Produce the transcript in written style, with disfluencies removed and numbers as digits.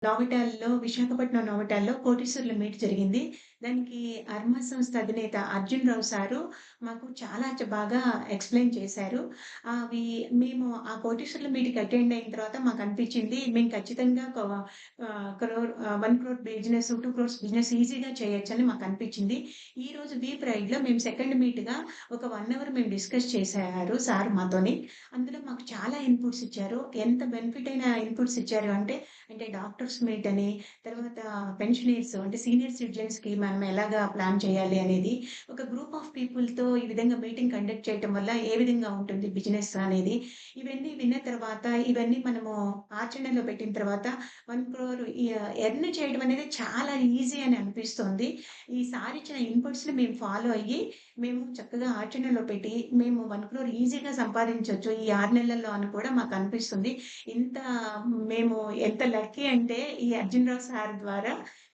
నోవాటెల్‌లో Visakhapatnam నోవాటెల్‌లో కోటీశ్వరుల meet జరిగింది. దానికి అర్మా సంస్థ అధినేత అర్జున్ రావు సారు మాకు చాలా బాగా ఎక్స్‌ప్లెయిన్ చేశారు. అవి మేము ఆ కోటీశ్వరుల మీట్‌కి అటెండ్ అయిన తర్వాత మాకనిపించింది మేము ఖచ్చితంగా 1 క్రోర్ బిజినెస్, 2 క్రోర్స్ బిజినెస్ ఈజీగా చేయొచ్చని మాకనిపించింది. ఈరోజు వి ప్రైడ్‌లో మేము సెకండ్ మీట్‌గా ఒక 1 అవర్ మేము డిస్కస్ చేశారు సార్ మాతోని. అందులో మాకు చాలా ఇన్‌పుట్స్ ఇచ్చారు. ఎంత బెనిఫిట్ అయిన ఇన్‌పుట్స్ ఇచ్చారు అంటే డాక్టర్స్ మీట్ అని, తర్వాత పెన్షనర్స్ అంటే సీనియర్ సిటిజన్స్‌కి మనం ఎలాగా ప్లాన్ చేయాలి అనేది, ఒక గ్రూప్ ఆఫ్ పీపుల్‌తో ఈ విధంగా మీటింగ్ కండక్ట్ చేయటం వల్ల ఏ విధంగా ఉంటుంది బిజినెస్ అనేది, ఇవన్నీ విన్న తర్వాత, ఇవన్నీ మనము ఆచరణలో పెట్టిన తర్వాత 1,00,00,000 ఎర్న్ చేయడం అనేది చాలా ఈజీ అని అనిపిస్తోంది. ఈ సార్ ఇచ్చిన ఇన్‌పుట్స్‌ని మేము ఫాలో అయ్యి, మేము చక్కగా ఆచరణలో పెట్టి, మేము 1,00,00,000 ఈజీగా సంపాదించొచ్చు ఈ 6 నెలల్లో అని కూడా మాకనిపిస్తుంది. ఇంత మేము ఎంత లక్కీ అంటే ఈ అర్జున్ రావు సార్ ద్వారా